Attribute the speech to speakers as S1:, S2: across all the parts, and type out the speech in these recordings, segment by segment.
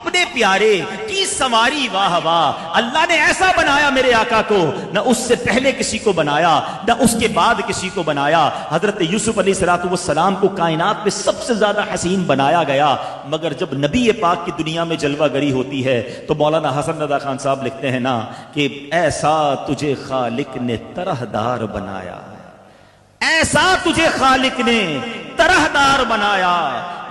S1: اپنے پیارے کی سواری واہ واہ، اللہ نے ایسا بنایا میرے آقا کو، نہ اس سے پہلے کسی کو بنایا نہ اس کے بعد کسی کو بنایا۔ حضرت یوسف علیہ السلام کو کائنات میں سب سے زیادہ حسین بنایا گیا، مگر جب نبی پاک کی دنیا میں جلوہ گری ہوتی ہے تو مولانا حسن رضا خان صاحب لکھتے ہیں نا کہ ایسا تجھے خالق نے طرح دار بنایا، ایسا تجھے خالق نے طرح دار بنایا،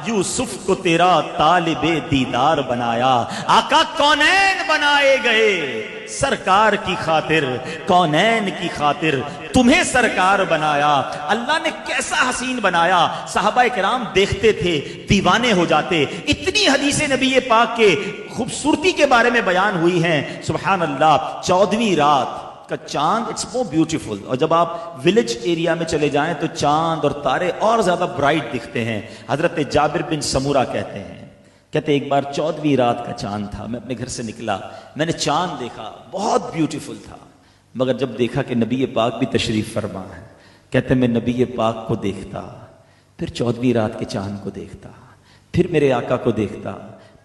S1: یوسف کو تیرا طالب دیدار بنایا۔ آقا کونین بنائے گئے سرکار کی خاطر، کونین کی خاطر تمہیں سرکار بنایا۔ اللہ نے کیسا حسین بنایا، صحابہ کرام دیکھتے تھے دیوانے ہو جاتے۔ اتنی حدیثیں نبی پاک کے خوبصورتی کے بارے میں بیان ہوئی ہیں، سبحان اللہ۔ 14ویں رات کا چاند اٹس مور بیوٹیفل، اور جب آپ ولیج ایریا میں چلے جائیں تو چاند اور تارے اور زیادہ برائٹ دکھتے ہیں۔ حضرت جابر بن سمورہ کہتے ایک بار 14ویں رات کا چاند تھا، میں اپنے گھر سے نکلا، میں نے چاند دیکھا، بہت بیوٹیفل تھا، مگر جب دیکھا کہ نبی پاک بھی تشریف فرما ہے، کہتے میں نبی پاک کو دیکھتا، پھر 14ویں رات کے چاند کو دیکھتا، پھر میرے آقا کو دیکھتا،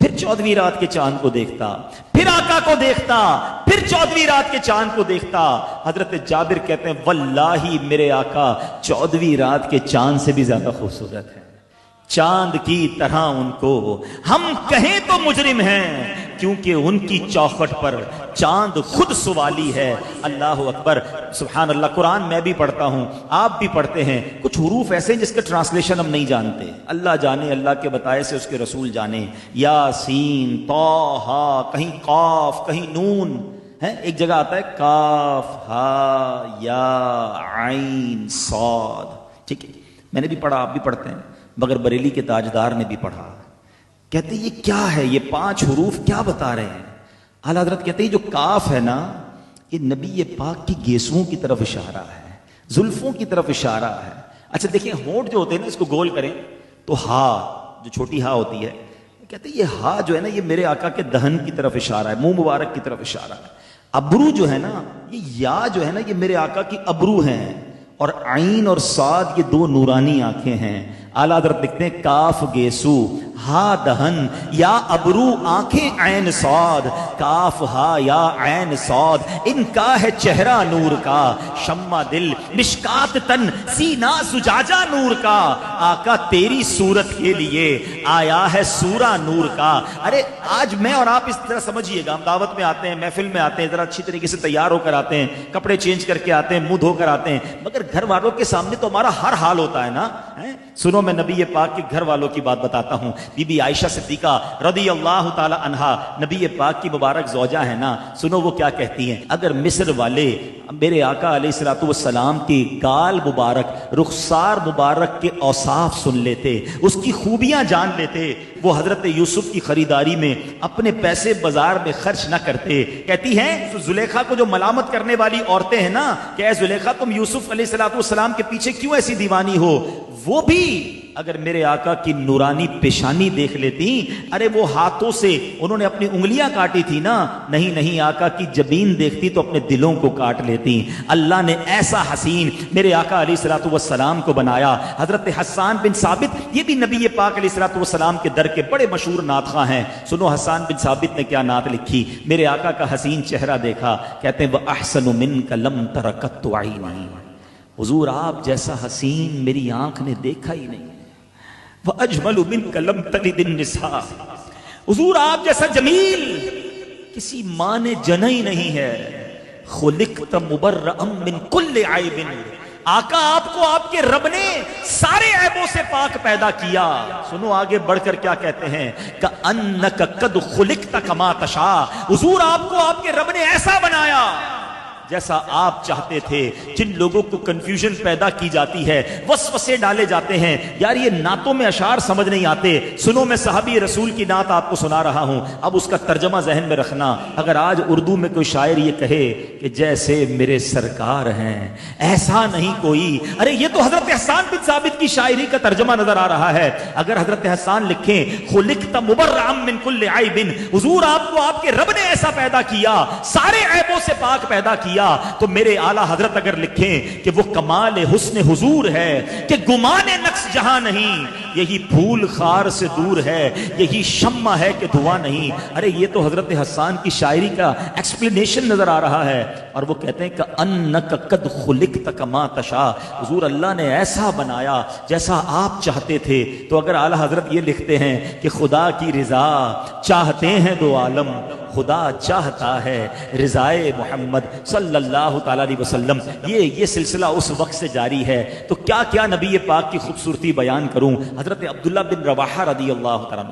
S1: پھر 14ویں رات کے چاند کو دیکھتا، پھر آقا کو دیکھتا، پھر 14ویں رات کے چاند کو دیکھتا۔ حضرت جابر کہتے ہیں واللہ میرے آقا 14ویں رات کے چاند سے بھی زیادہ خوبصورت ہے، چاند کی طرح ان کو ہم کہیں تو مجرم ہیں، کیونکہ ان کی چوکھٹ پر چاند خود سوالی ہے۔ اللہ اکبر، سبحان اللہ۔ قرآن میں بھی پڑھتا ہوں، آپ بھی پڑھتے ہیں، کچھ حروف ایسے ہیں جس کا ٹرانسلیشن ہم نہیں جانتے، اللہ جانے، اللہ کے بتائے سے اس کے رسول جانے۔ یاسین، طٰہٰ، کہیں قاف، کہیں نون ہے، ایک جگہ آتا ہے کاف ہا یا عین صاد، ٹھیک ہے، میں نے بھی پڑھا، آپ بھی پڑھتے ہیں، مگر بریلی کے تاجدار نے بھی پڑھا۔ کہتے ہیں یہ کیا ہے، یہ 5 حروف کیا بتا رہے ہیں؟ اعلیٰ حضرت کہتے ہیں جو کاف ہے نا، یہ نبی پاک کی گیسوؤں کی طرف اشارہ ہے، زلفوں کی طرف اشارہ ہے۔ اچھا دیکھیں، ہونٹ جو ہوتے ہیں نا، اس کو گول کریں تو ہا، جو چھوٹی ہا ہوتی ہے، کہتے ہیں یہ ہا جو ہے نا، یہ میرے آقا کے دہن کی طرف اشارہ ہے، منہ مبارک کی طرف اشارہ ہے۔ ابرو جو ہے نا، یہ یا جو ہے نا، یہ میرے آقا کی ابرو ہیں، اور عین اور صاد یہ 2 نورانی آنکھیں ہیں۔ اعلیٰ حضرت لکھتے ہیں کاف گیسو، ہا دہن، یا ابرو آنکھیں عین صاد، کاف ہا یا عین صاد، ان کا ہے چہرہ نور کا، شمع دل مشکات تن، سینہ زجاجہ نور کا، آقا تیری صورت کے لیے آیا ہے سورہ نور کا۔ ارے آج میں اور آپ اس طرح سمجھیے گا، ہم دعوت میں آتے ہیں، محفل میں آتے ہیں، ذرا اچھی طریقے سے تیار ہو کر آتے ہیں، کپڑے چینج کر کے آتے ہیں، منہ دھو کر آتے ہیں، مگر گھر والوں کے سامنے تو ہمارا ہر حال ہوتا ہے نا۔ سنو، میں نبی پاک کے گھر والوں کی بات بتاتا ہوں۔ بی بی عائشہ صدیقہ رضی اللہ تعالی عنہا نبی پاک کی مبارک زوجہ ہے نا، سنو وہ کیا کہتی ہیں۔ اگر مصر والے میرے آقا علیہ الصلوۃ والسلام کی گال مبارک، رخسار مبارک کے اوصاف سن لیتے، اس کی خوبیاں جان لیتے، وہ حضرت یوسف کی خریداری میں اپنے پیسے بازار میں خرچ نہ کرتے۔ کہتی ہیں زلیخا کو جو ملامت کرنے والی عورتیں ہیں نا، کہ اے زلیخا تم یوسف علیہ الصلوۃ والسلام کے پیچھے کیوں ایسی دیوانی ہو، وہ بھی اگر میرے آقا کی نورانی پیشانی دیکھ لیتی، ارے وہ ہاتھوں سے انہوں نے اپنی انگلیاں کاٹی تھی نا، نہیں آقا کی جبین دیکھتی تو اپنے دلوں کو کاٹ لیتی۔ اللہ نے ایسا حسین میرے آقا علیہ الصلوۃ والسلام کو بنایا۔ حضرت حسان بن ثابت، یہ بھی نبی پاک علیہ الصلوۃ والسلام کے در کے بڑے مشہور نعت خواں ہیں۔ سنو حسان بن ثابت نے کیا نعت لکھی، میرے آقا کا حسین چہرہ دیکھا، کہتے ہیں وَأَحْسَنُ مِنْكَ لَمْ تَرَ قَطُّ عَيْنِي، حضور آپ جیسا حسین میری آنکھ نے دیکھا ہی نہیں۔ وَأَجْمَلُ مِنْكَ لَمْ تَلِدِ النِّسَاءُ، حضور آپ جیسا جمیل کسی ماں نے جنا ہی نہیں ہے۔ خُلِقْتَ مُبَرَّأً مِنْ كُلِّ عَيْبٍ، آقا آپ کو آپ کے رب نے سارے عیبوں سے پاک پیدا کیا۔ سنو آگے بڑھ کر کیا کہتے ہیں، كَأَنَّكَ قَدْ خُلِقْتَ كَمَا تَشَاءُ، حضور آپ کو آپ کے رب نے ایسا بنایا جیسا آپ چاہتے تھے۔ جن لوگوں کو کنفیوژن پیدا کی جاتی ہے، وسوسے ڈالے جاتے ہیں، یار یہ نعتوں میں اشعار سمجھ نہیں آتے، سنو میں صحابی رسول کی نعت آپ کو سنا رہا ہوں، اب اس کا ترجمہ ذہن میں رکھنا۔ اگر آج اردو میں کوئی شاعر یہ کہے کہ جیسے میرے سرکار ہیں ایسا نہیں کوئی، ارے یہ تو حضرت حسان بن ثابت کی شاعری کا ترجمہ نظر آ رہا ہے۔ اگر حضرت حسان لکھیں خلقت مبرأ من کل عیب، حضور آپ کو آپ کے رب نے ایسا پیدا کیا، سارے عیبوں سے پاک پیدا کیا، کیا تو میرے اعلیٰ حضرت اگر لکھیں کہ وہ کمال حسن حضور ہے کہ گمان نقص جہاں نہیں، یہی پھول خار سے دور ہے، یہی شمع ہے کہ دھواں نہیں۔ ارے یہ تو حضرت حسان کی شاعری کا ایکسپلینیشن نظر آ رہا ہے، اور وہ کہتے ہیں کہ انک قد خلقت کما تشاء، حضور اللہ نے ایسا بنایا جیسا آپ چاہتے تھے۔ تو اگر اعلیٰ حضرت یہ لکھتے ہیں کہ خدا کی رضا چاہتے ہیں دو عالم، خدا چاہتا ہے رضائے محمد صلی اللہ تعالی علیہ وسلم، یہ سلسلہ اس وقت سے جاری ہے۔ تو کیا کیا نبی پاک کی خوبصورتی بیان کروں۔ حضرت عبداللہ بن رواحہ رضی اللہ تعالیٰ عنہ